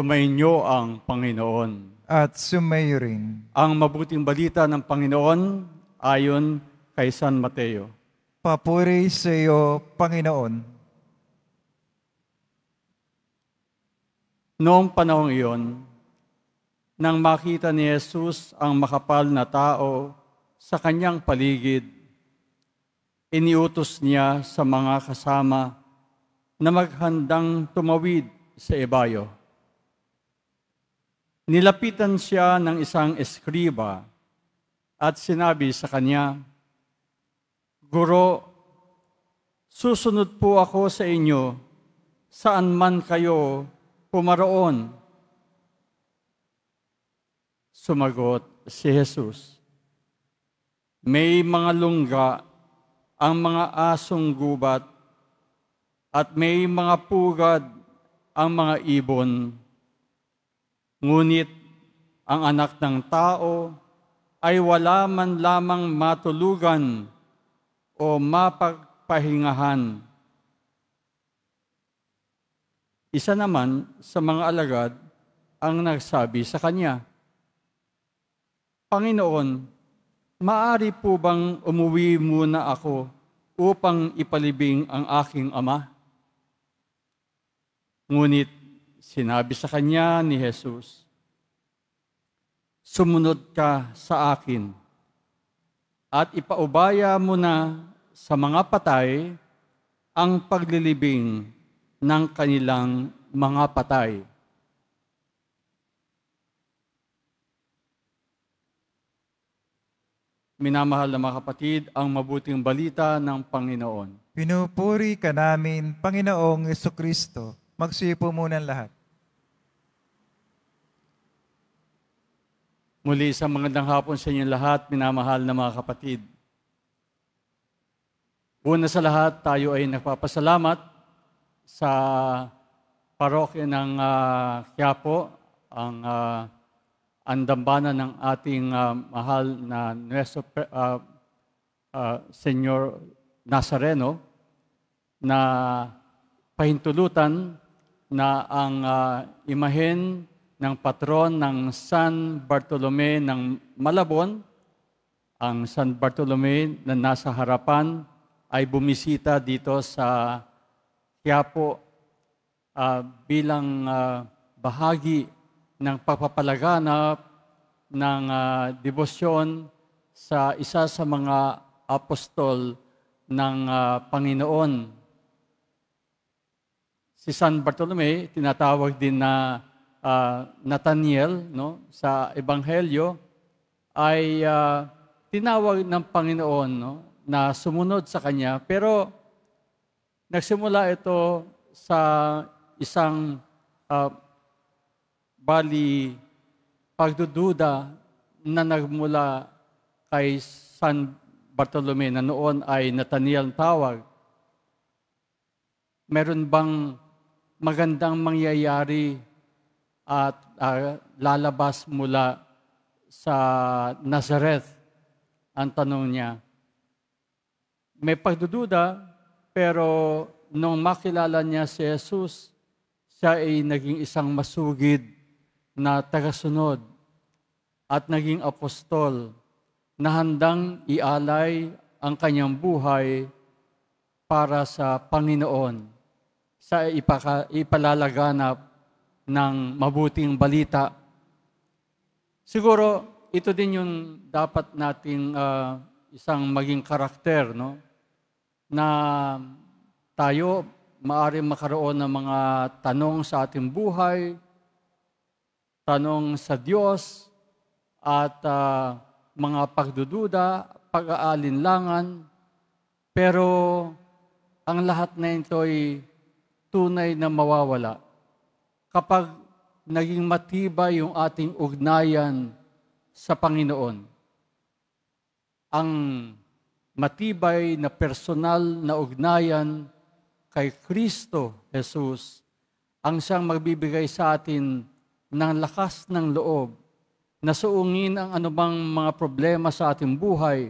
Sumainyo ang Panginoon. At sumayo rin. Ang mabuting balita ng Panginoon ayon kay San Mateo. Papuri sa iyo, Panginoon. Noong panahong iyon, nang makita ni Jesus ang makapal na tao sa kanyang paligid, iniutos niya sa mga kasama na maghandang tumawid sa ibayo. Nilapitan siya ng isang eskriba at sinabi sa kanya, "Guro, susunod po ako sa inyo saan man kayo pumaroon." Sumagot si Jesus, "May mga lungga ang mga asong gubat at may mga pugad ang mga ibon. Ngunit ang anak ng tao ay wala man lamang matulugan o mapagpahingahan." Isa naman sa mga alagad ang nagsabi sa kanya, "Panginoon, maaari po bang umuwi muna ako upang ipalibing ang aking ama?" Ngunit sinabi sa kanya ni Jesus, "Sumunod ka sa akin at ipaubaya mo na sa mga patay ang paglilibing ng kanilang mga patay." Minamahal na mga kapatid, ang mabuting balita ng Panginoon. Pinupuri ka namin, Panginoong Jesucristo. Magsuyo po muna ang lahat. Muli sa magandang hapon sa inyong lahat, minamahal na mga kapatid. Una sa lahat, tayo ay nagpapasalamat sa parokya ng Quiapo, ang andambanan ng ating mahal na Nuestro Senyor Nazareno, na pahintulutan na ang imahen ng patron ng San Bartolome ng Malabon, ang San Bartolome na nasa harapan, ay bumisita dito sa Quiapo bilang bahagi ng pagpapalaganap ng debosyon sa isa sa mga apostol ng Panginoon. Si San Bartolome, tinatawag din na Nathaniel, no, sa Ebanghelyo, ay tinawag ng Panginoon, no, na sumunod sa kanya. Pero nagsimula ito sa isang pagdududa na nagmula kay San Bartolome, na noon ay Nathaniel tawag. Meron bang magandang mangyayari at lalabas mula sa Nazareth? Ang tanong niya. May pagdududa, pero nung makilala niya si Jesus, siya ay naging isang masugid na tagasunod at naging apostol na handang ialay ang kanyang buhay para sa Panginoon sa ipalalaganap ng mabuting balita. Siguro, ito din yung dapat nating isang maging karakter, no? Na tayo maaring makaroon ng mga tanong sa ating buhay, tanong sa Diyos, at mga pagdududa, pag-aalinlangan, pero ang lahat na ito ay tunay na mawawala kapag naging matibay yung ating ugnayan sa Panginoon. Ang matibay na personal na ugnayan kay Kristo Jesus ang siyang magbibigay sa atin ng lakas ng loob na suungin ang anumang mga problema sa ating buhay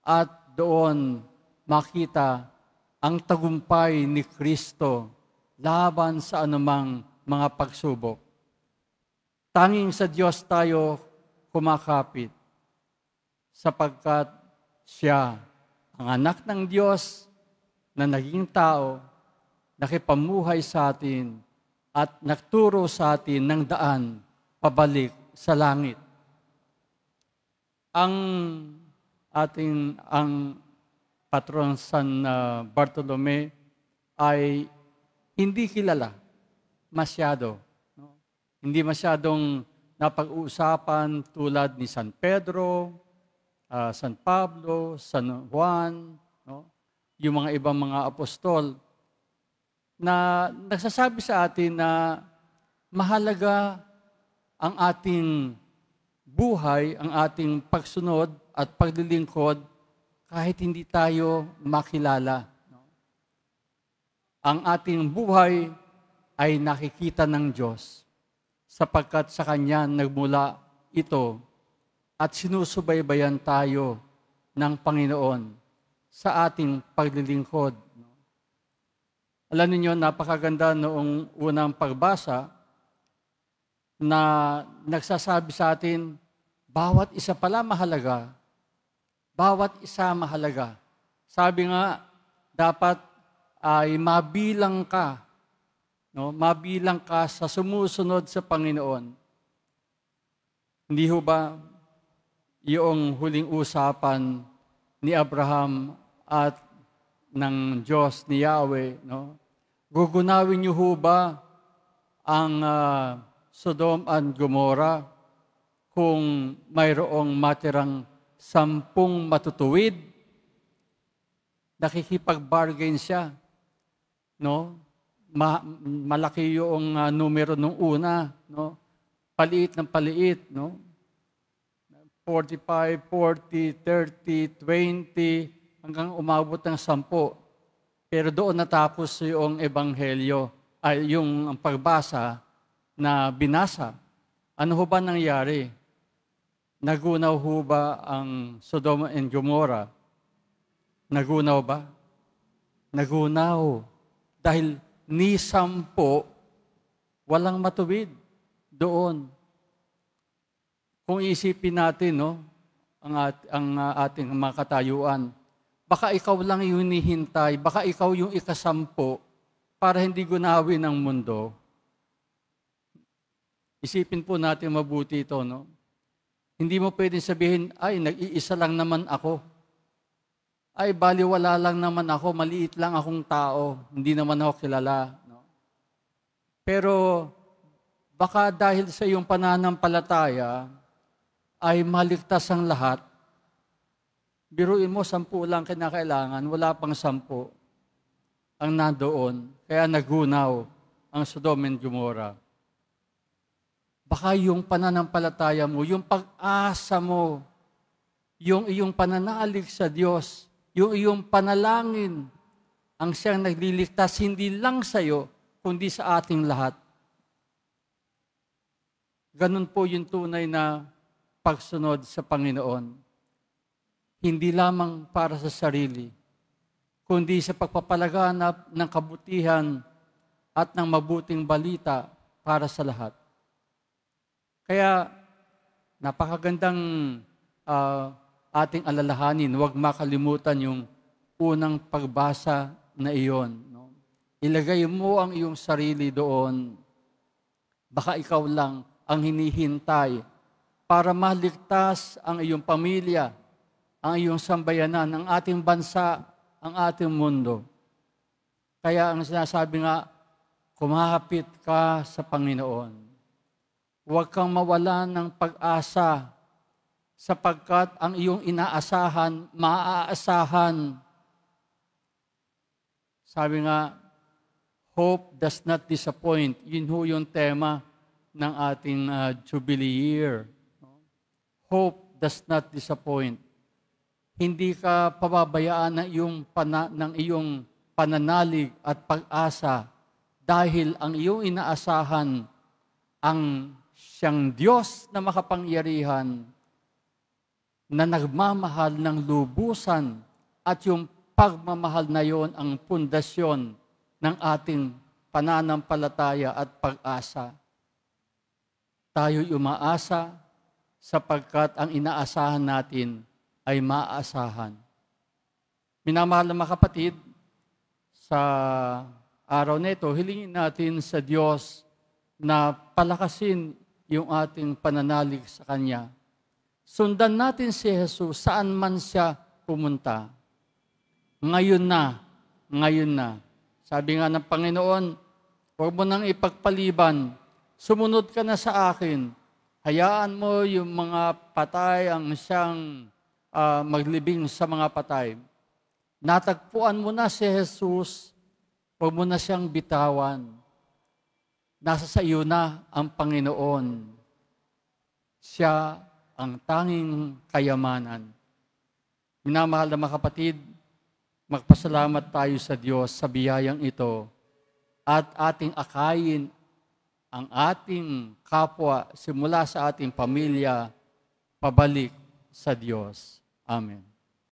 at doon makita ang tagumpay ni Kristo laban sa anumang mga pagsubok. Tanging sa Diyos tayo kumakapit sapagkat siya, ang anak ng Diyos na naging tao, nakipamuhay sa atin at nagturo sa atin ng daan pabalik sa langit. Ang patron San Bartolome ay hindi kilala masyado. No? Hindi masyadong napag-uusapan tulad ni San Pedro, San Pablo, San Juan, no? Yung mga ibang mga apostol na nagsasabi sa atin na mahalaga ang ating buhay, ang ating pagsunod at paglilingkod kahit hindi tayo makilala. No? Ang ating buhay ay nakikita ng Diyos sapagkat sa Kanya nagmula ito at sinusubaybayan tayo ng Panginoon sa ating paglilingkod. Alam niyo, napakaganda noong unang pagbasa na nagsasabi sa atin, bawat isa pala mahalaga. Bawat isa mahalaga. Sabi nga, dapat ay mabilang ka. No? Mabilang ka sa sumusunod sa Panginoon. Hindi ho ba yung huling usapan ni Abraham at ng Diyos ni Yahweh, no? Gugunawin niyo ho ba ang Sodom and Gomorrah kung mayroong matirang 10 matutuwid? Nakikipag-bargain siya, no? Malaki yung numero nung una, no? Paliit ng paliit, no? 45, 40, 30, 20, hanggang umabot ng 10. Pero doon natapos yung ebanghelyo, ay yung pagbasa na binasa. Ano ho ba nangyari? Nagunaw ho ba ang Sodom and Gomorrah? Nagunaw ba? Nagunaw. Dahil ni 10, walang matuwid doon. Kung isipin natin, no, ang ating mga katayuan, baka ikaw lang yung hinihintay, baka ikaw yung ika-10 para hindi gunawin ang mundo. Isipin po natin mabuti ito, no? Hindi mo pwedeng sabihin, ay, nag-iisa lang naman ako. Ay, baliwala lang naman ako, maliit lang akong tao, hindi naman ako kilala. No? Pero, baka dahil sa iyong pananampalataya, ay maligtas ang lahat. Biruin mo, 10 lang kinakailangan, wala pang 10 ang nandoon. Kaya nagunaw ang Sodom and Gomorrah. Baka yung pananampalataya mo, yung pag-asa mo, yung iyong pananalig sa Diyos, yung iyong panalangin, ang siyang nagliligtas hindi lang sa iyo, kundi sa ating lahat. Ganun po yung tunay na pagsunod sa Panginoon. Hindi lamang para sa sarili, kundi sa pagpapalaganap ng kabutihan at ng mabuting balita para sa lahat. Kaya napakagandang ating alalahanin, huwag makalimutan yung unang pagbasa na iyon. No? Ilagay mo ang iyong sarili doon. Baka ikaw lang ang hinihintay para maligtas ang iyong pamilya, ang iyong sambayanan, ang ating bansa, ang ating mundo. Kaya ang sinasabi nga, kumapit ka sa Panginoon. Huwag kang mawalan ng pag-asa sapagkat ang iyong inaasahan, maaasahan. Sabi nga, hope does not disappoint. Yun ho yung tema ng ating Jubilee year. Hope does not disappoint. Hindi ka pababayaan ng iyong pananalig at pag-asa dahil ang iyong inaasahan ang siyang Diyos na makapangyarihan na nagmamahal ng lubusan at yung pagmamahal na yon ang pundasyon ng ating pananampalataya at pag-asa. Tayo'y umaasa sapagkat ang inaasahan natin ay maaasahan. Minamahal na mga kapatid, sa araw na ito, hilingin natin sa Diyos na palakasin yung ating pananalig sa Kanya. Sundan natin si Jesus saan man siya pumunta. Ngayon na. Sabi nga ng Panginoon, huwag mo nang ipagpaliban, sumunod ka na sa akin. Hayaan mo yung mga patay ang siyang maglibing sa mga patay. Natagpuan mo na si Jesus, huwag mo na siyang bitawan. Nasa sa iyo na ang Panginoon. Siya ang tanging kayamanan. Minamahal na mga kapatid, magpasalamat tayo sa Diyos sa biyayang ito at ating akayin ang ating kapwa simula sa ating pamilya pabalik sa Diyos. Amen.